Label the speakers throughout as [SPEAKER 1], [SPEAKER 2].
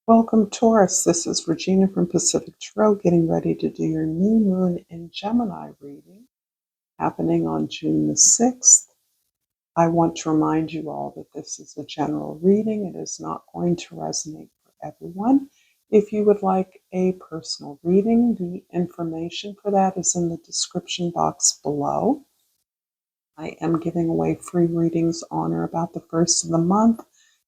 [SPEAKER 1] Welcome, Taurus. This is Regina from Pacific Tarot, getting ready to do your new moon in Gemini reading, happening on June the 6th. I want to remind you all that this is a general reading. It is not going to resonate for everyone. If you would like a personal reading, the information for that is in the description box below. I am giving away free readings on or about the first of the month,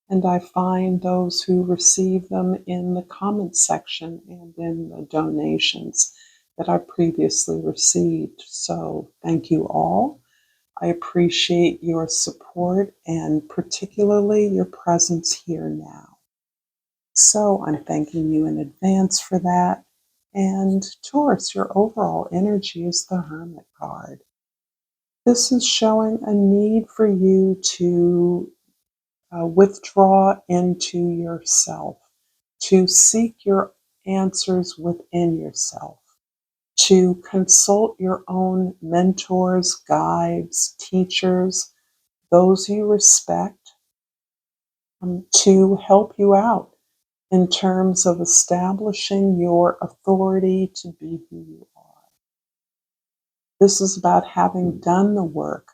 [SPEAKER 1] and I find those who receive them in the comments section and in the donations that I previously received. So thank you all. I appreciate your support and particularly your presence here now. So I'm thanking you in advance for that. And Taurus, your overall energy is the Hermit card. This is showing a need for you to withdraw into yourself, to seek your answers within yourself, to consult your own mentors, guides, teachers, those you respect, to help you out in terms of establishing your authority to be who you are. This is about having done the work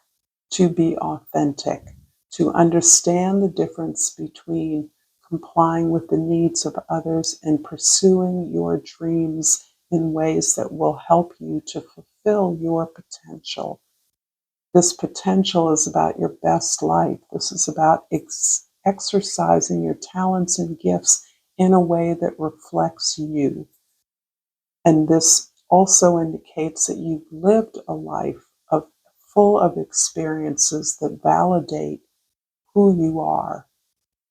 [SPEAKER 1] to be authentic, to understand the difference between complying with the needs of others and pursuing your dreams in ways that will help you to fulfill your potential. This potential is about your best life. This is about exercising your talents and gifts in a way that reflects you. And this also indicates that you've lived a life full of experiences that validate who you are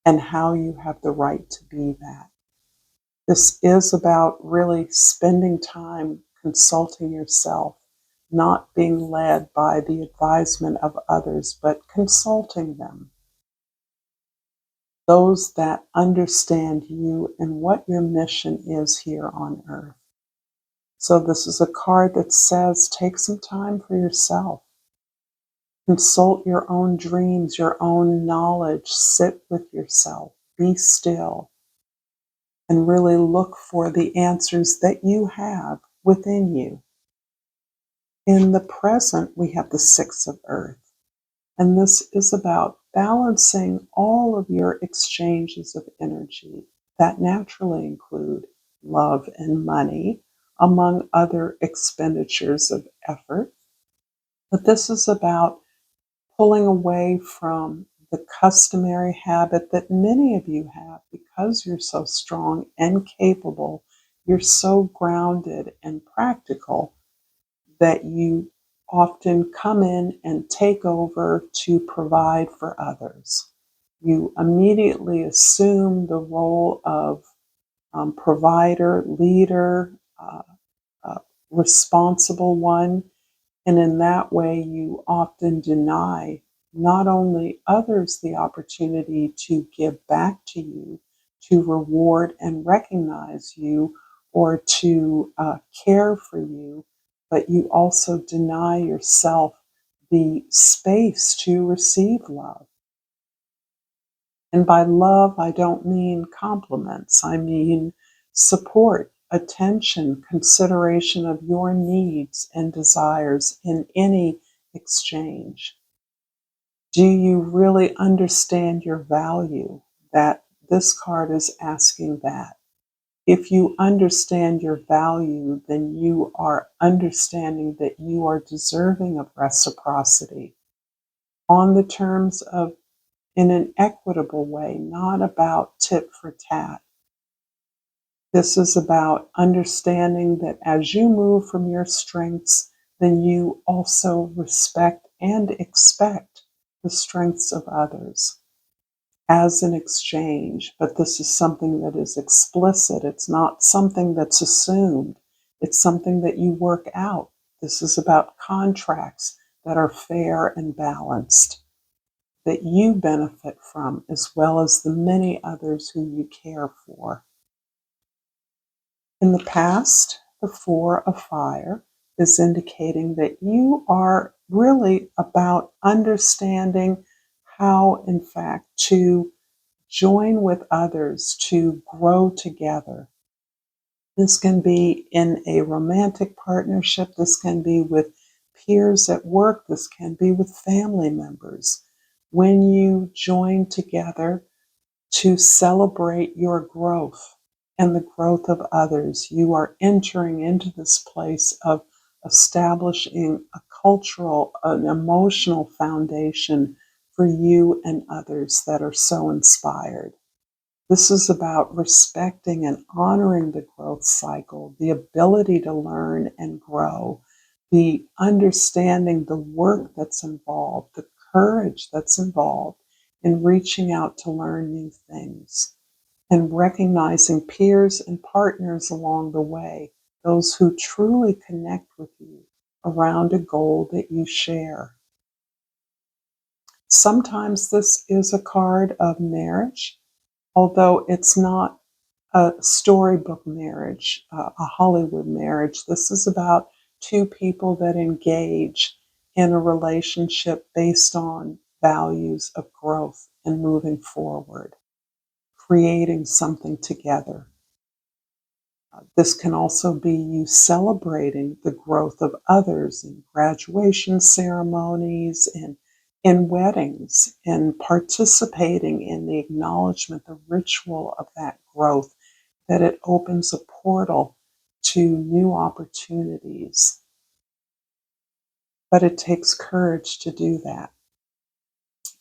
[SPEAKER 1] and how you have the right to be that. This is about really spending time consulting yourself, not being led by the advisement of others, but consulting them. Those that understand you and what your mission is here on earth. So this is a card that says, take some time for yourself. Consult your own dreams, your own knowledge. Sit with yourself. Be still. And really look for the answers that you have within you. In the present, we have the Six of Earth. And this is about balancing all of your exchanges of energy that naturally include love and money, among other expenditures of effort. But this is about pulling away from the customary habit that many of you have because you're so strong and capable. You're so grounded and practical that you often come in and take over to provide for others. You immediately assume the role of provider, leader, responsible one. And in that way, you often deny not only others the opportunity to give back to you, to reward and recognize you, or to care for you, but you also deny yourself the space to receive love. And by love, I don't mean compliments. I mean support, attention, consideration of your needs and desires in any exchange. Do you really understand your value? That this card is asking that. If you understand your value, then you are understanding that you are deserving of reciprocity on the terms of in an equitable way, not about tit for tat. This is about understanding that as you move from your strengths, then you also respect and expect the strengths of others as an exchange. But this is something that is explicit. It's not something that's assumed. It's something that you work out. This is about contracts that are fair and balanced, that you benefit from, as well as the many others who you care for. In the past, the Four of Fire is indicating that you are really about understanding how, in fact, to join with others to grow together. This can be in a romantic partnership. This can be with peers at work. This can be with family members. When you join together to celebrate your growth and the growth of others, you are entering into this place of establishing a cultural, an emotional foundation for you and others that are so inspired. This is about respecting and honoring the growth cycle, the ability to learn and grow, the understanding the work that's involved, the courage that's involved in reaching out to learn new things, and recognizing peers and partners along the way, those who truly connect with you around a goal that you share. Sometimes this is a card of marriage, although it's not a storybook marriage, a Hollywood marriage. This is about two people that engage in a relationship based on values of growth and moving forward, creating something together. This can also be you celebrating the growth of others in graduation ceremonies and in weddings, and participating in the acknowledgement, the ritual of that growth, that it opens a portal to new opportunities. But it takes courage to do that.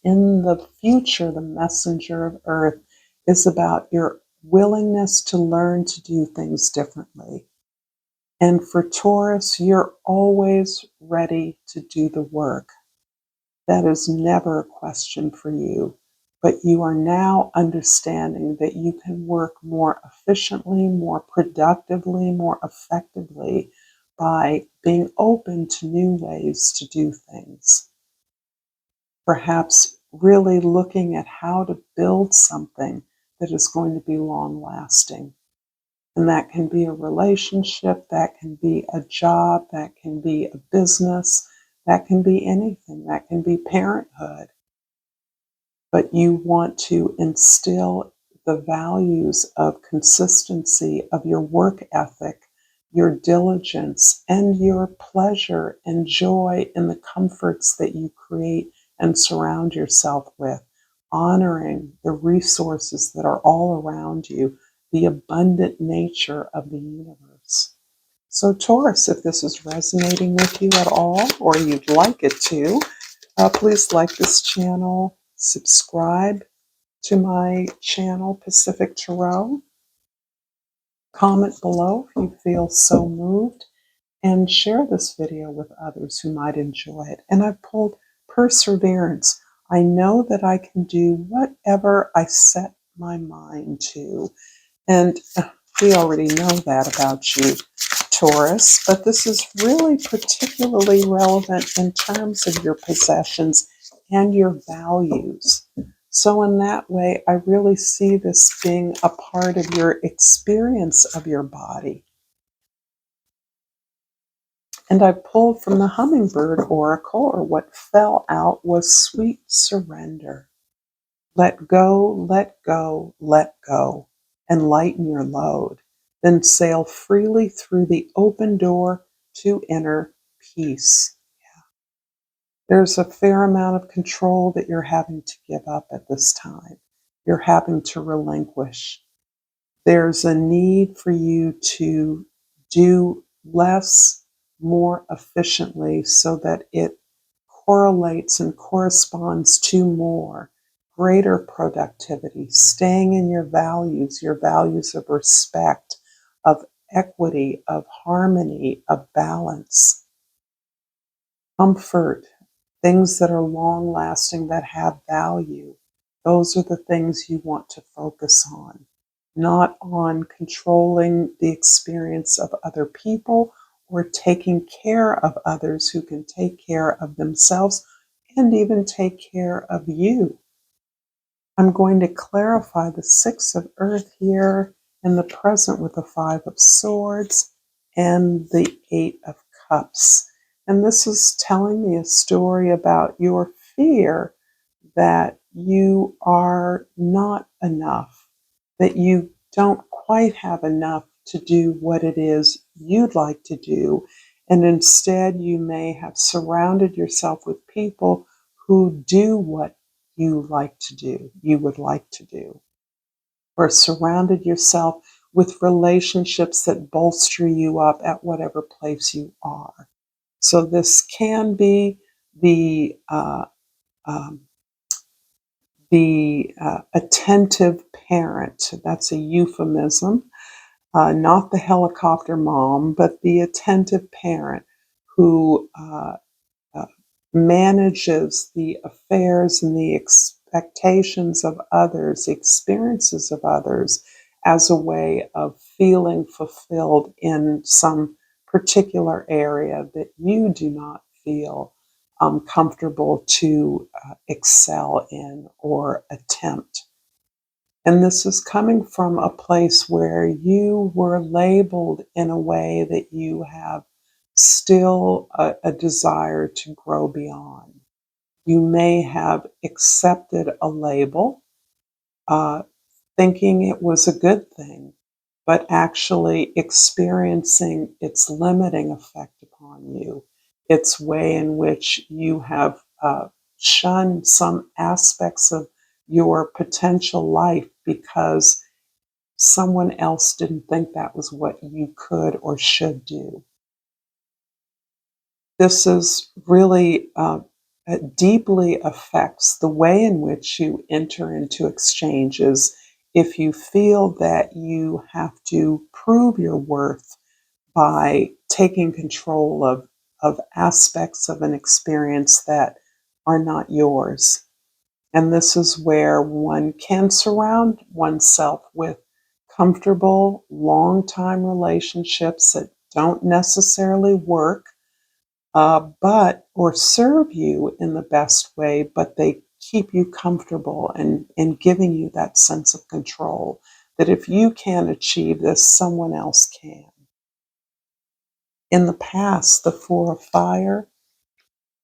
[SPEAKER 1] In the future, the messenger of Earth is about your willingness to learn to do things differently. And for Taurus, you're always ready to do the work. That is never a question for you. But you are now understanding that you can work more efficiently, more productively, more effectively by being open to new ways to do things. Perhaps really looking at how to build something that is going to be long lasting. And that can be a relationship, that can be a job, that can be a business, that can be anything, that can be parenthood. But you want to instill the values of consistency, of your work ethic, your diligence, and your pleasure and joy in the comforts that you create and surround yourself with, honoring the resources that are all around you, the abundant nature of the universe. So, Taurus, if this is resonating with you at all, or you'd like it to, please like this channel, subscribe to my channel, Pacific Tarot. Comment below if you feel so moved, and share this video with others who might enjoy it. And I've pulled perseverance. I know that I can do whatever I set my mind to. And we already know that about you, Taurus, but this is really particularly relevant in terms of your possessions and your values. So in that way, I really see this being a part of your experience of your body. And I pulled from the Hummingbird Oracle, or what fell out was sweet surrender. Let go, let go, let go, and lighten your load. Then sail freely through the open door to inner peace. There's a fair amount of control that you're having to give up at this time. You're having to relinquish. There's a need for you to do less more efficiently so that it correlates and corresponds to more, greater productivity, staying in your values of respect, of equity, of harmony, of balance, comfort, things that are long lasting, that have value. Those are the things you want to focus on, not on controlling the experience of other people or taking care of others who can take care of themselves and even take care of you. I'm going to clarify the Six of Earth here in the present with the Five of Swords and the Eight of Cups. And this is telling me a story about your fear that you are not enough, that you don't quite have enough to do what it is you'd like to do. And instead, you may have surrounded yourself with people who do what you like to do, you would like to do, or surrounded yourself with relationships that bolster you up at whatever place you are. So this can be the um, attentive parent. That's a euphemism, not the helicopter mom, but the attentive parent who uh, manages the affairs and the expectations of others, the experiences of others, as a way of feeling fulfilled in some particular area that you do not feel comfortable to excel in or attempt. And this is coming from a place where you were labeled in a way that you have still a desire to grow beyond. You may have accepted a label, uh, thinking it was a good thing, but actually experiencing its limiting effect upon you, its way in which you have shunned some aspects of your potential life because someone else didn't think that was what you could or should do. This is really it deeply affects the way in which you enter into exchanges if you feel that you have to prove your worth by taking control of aspects of an experience that are not yours. And this is where one can surround oneself with comfortable, long time relationships that don't necessarily work, but or serve you in the best way, but they keep you comfortable and giving you that sense of control that if you can't achieve this, someone else can. In the past, the Four of Fire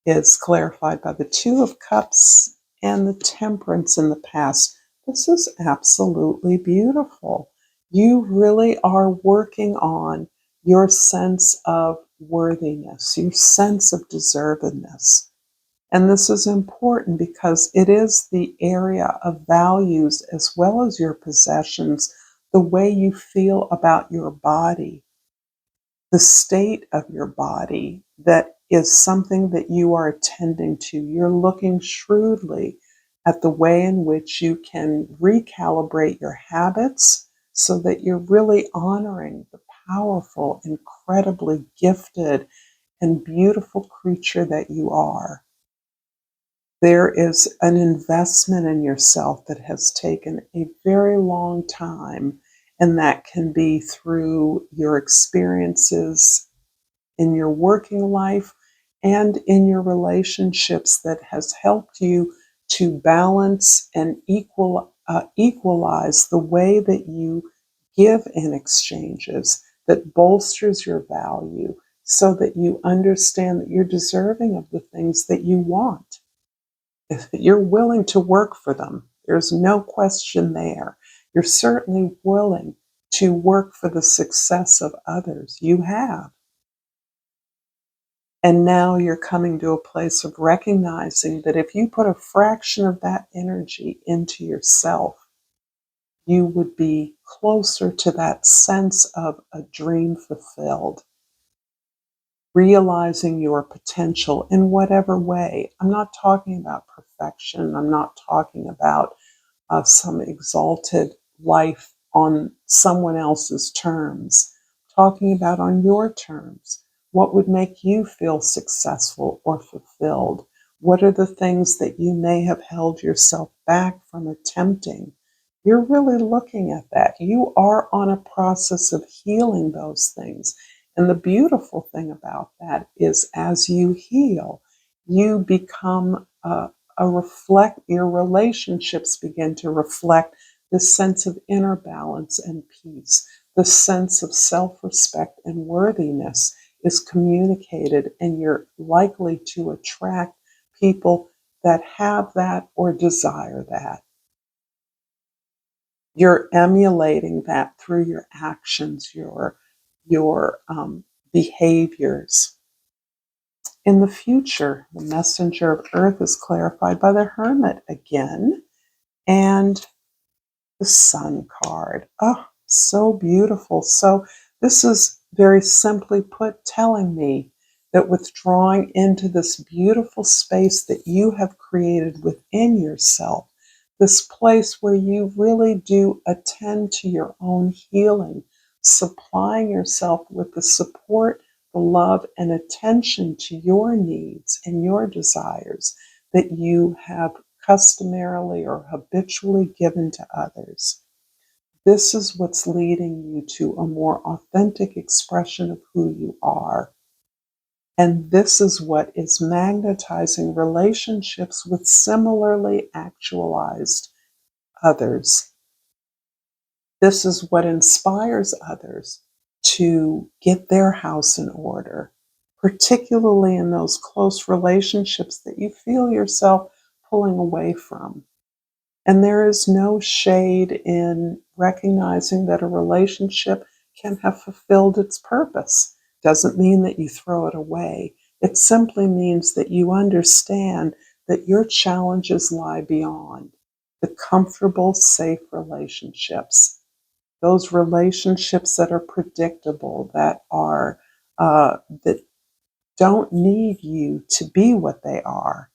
[SPEAKER 1] is clarified by the Two of Cups and the Temperance in the past. This is absolutely beautiful. You really are working on your sense of worthiness, your sense of deservedness. And this is important because it is the area of values as well as your possessions, the way you feel about your body, the state of your body that is something that you are attending to. You're looking shrewdly at the way in which you can recalibrate your habits so that you're really honoring the powerful, incredibly gifted, and beautiful creature that you are. There is an investment in yourself that has taken a very long time, and that can be through your experiences in your working life and in your relationships that has helped you to balance and equalize the way that you give in exchanges that bolsters your value so that you understand that you're deserving of the things that you want. If you're willing to work for them, there's no question there. You're certainly willing to work for the success of others. You have. And now you're coming to a place of recognizing that if you put a fraction of that energy into yourself, you would be closer to that sense of a dream fulfilled, realizing your potential in whatever way. I'm not talking about perfection. I'm not talking about some exalted life on someone else's terms, talking about on your terms. What would make you feel successful or fulfilled? What are the things that you may have held yourself back from attempting? You're really looking at that. You are on a process of healing those things. And the beautiful thing about that is as you heal, you become your relationships begin to reflect the sense of inner balance and peace. The sense of self-respect and worthiness is communicated, and you're likely to attract people that have that or desire that. You're emulating that through your actions, your behaviors. In the future, the messenger of earth is clarified by the hermit again, and the sun card. Oh, so beautiful. So this is very simply put telling me that withdrawing into this beautiful space that you have created within yourself, this place where you really do attend to your own healing, supplying yourself with the support, the love, and attention to your needs and your desires that you have customarily or habitually given to others. This is what's leading you to a more authentic expression of who you are. And this is what is magnetizing relationships with similarly actualized others. This is what inspires others to get their house in order, particularly in those close relationships that you feel yourself pulling away from. And there is no shade in recognizing that a relationship can have fulfilled its purpose. Doesn't mean that you throw it away. It simply means that you understand that your challenges lie beyond the comfortable, safe relationships. Those relationships that are predictable, that don't need you to be what they are.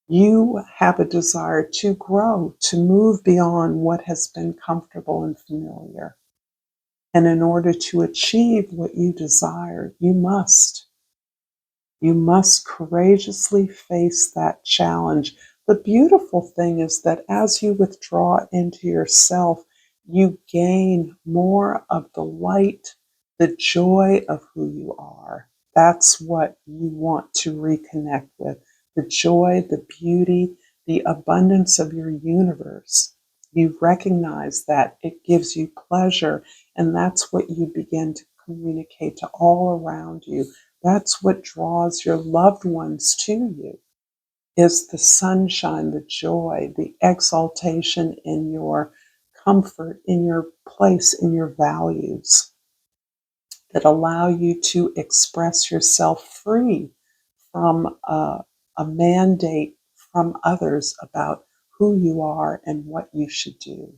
[SPEAKER 1] You have a desire to grow, to move beyond what has been comfortable and familiar. And in order to achieve what you desire, you must. You must courageously face that challenge. The beautiful thing is that as you withdraw into yourself, you gain more of the light, the joy of who you are. That's what you want to reconnect with. The joy, the beauty, the abundance of your universe. You recognize that it gives you pleasure, and that's what you begin to communicate to all around you. That's what draws your loved ones to you, is the sunshine, the joy, the exaltation in your comfort, in your place, in your values that allow you to express yourself free from a mandate from others about who you are and what you should do.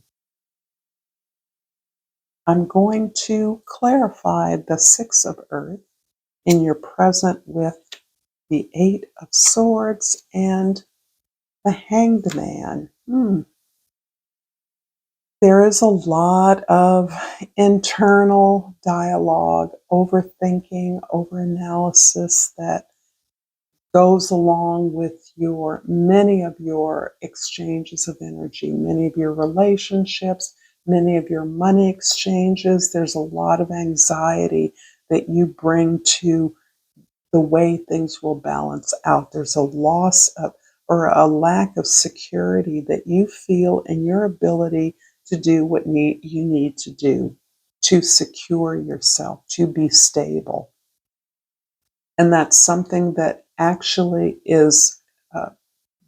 [SPEAKER 1] I'm going to clarify the Six of Earth in your present with the Eight of Swords and the Hanged Man. There is a lot of internal dialogue, overthinking, overanalysis that goes along with many of your exchanges of energy, many of your relationships, many of your money exchanges. There's a lot of anxiety that you bring to the way things will balance out. There's a loss of or a lack of security that you feel in your ability to do what you need to do to secure yourself, to be stable. And that's something that actually is uh,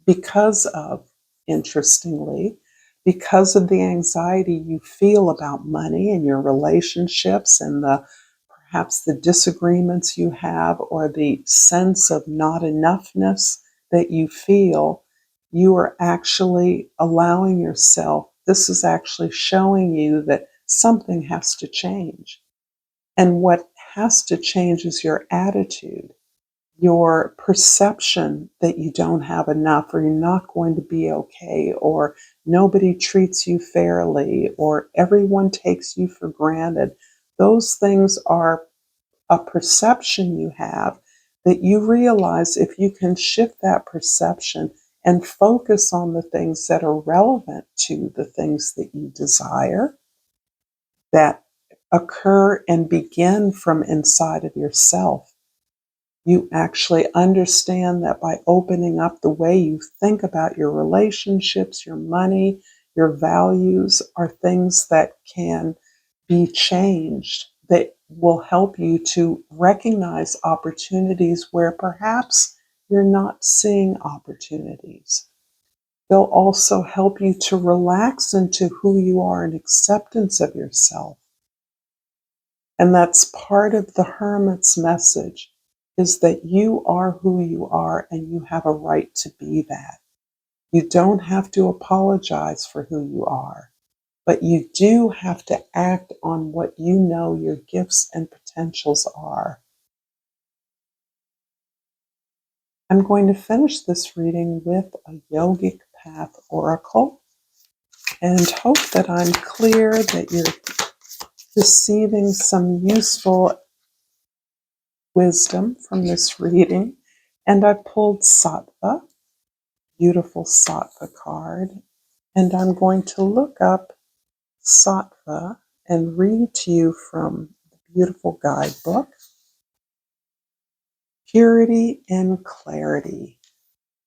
[SPEAKER 1] because of, interestingly, because of the anxiety you feel about money and your relationships and the perhaps the disagreements you have or the sense of not enoughness that you feel, you are actually allowing yourself, this is actually showing you that something has to change. And what has to change is your attitude, your perception that you don't have enough or you're not going to be okay or nobody treats you fairly or everyone takes you for granted. Those things are a perception you have that you realize if you can shift that perception and focus on the things that are relevant to the things that you desire, that occur and begin from inside of yourself. You actually understand that by opening up the way you think about your relationships, your money, your values are things that can be changed, that will help you to recognize opportunities where perhaps you're not seeing opportunities. They'll also help you to relax into who you are and acceptance of yourself. And that's part of the Hermit's message, is that you are who you are and you have a right to be that. You don't have to apologize for who you are, but you do have to act on what you know your gifts and potentials are. I'm going to finish this reading with a yogic path oracle and hope that I'm clear, that you're receiving some useful wisdom from this reading. And I pulled Sattva, beautiful Sattva card, and I'm going to look up Sattva and read to you from the beautiful guidebook. Purity and clarity.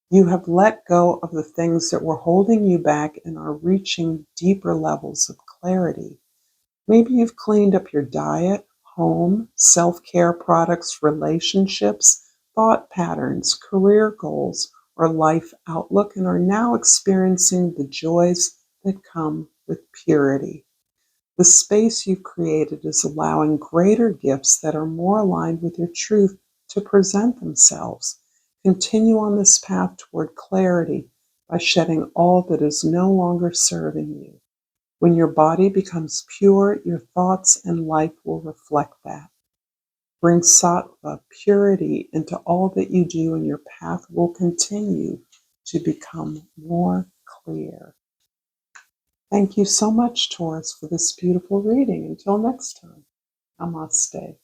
[SPEAKER 1] You have let go of the things that were holding you back and are reaching deeper levels of clarity. Maybe you've cleaned up your diet, home, self-care products, relationships, thought patterns, career goals, or life outlook, and are now experiencing the joys that come with purity. The space you've created is allowing greater gifts that are more aligned with your truth to present themselves. Continue on this path toward clarity by shedding all that is no longer serving you. When your body becomes pure, your thoughts and life will reflect that. Bring sattva, purity, into all that you do, and your path will continue to become more clear. Thank you so much, Taurus, for this beautiful reading. Until next time, Namaste.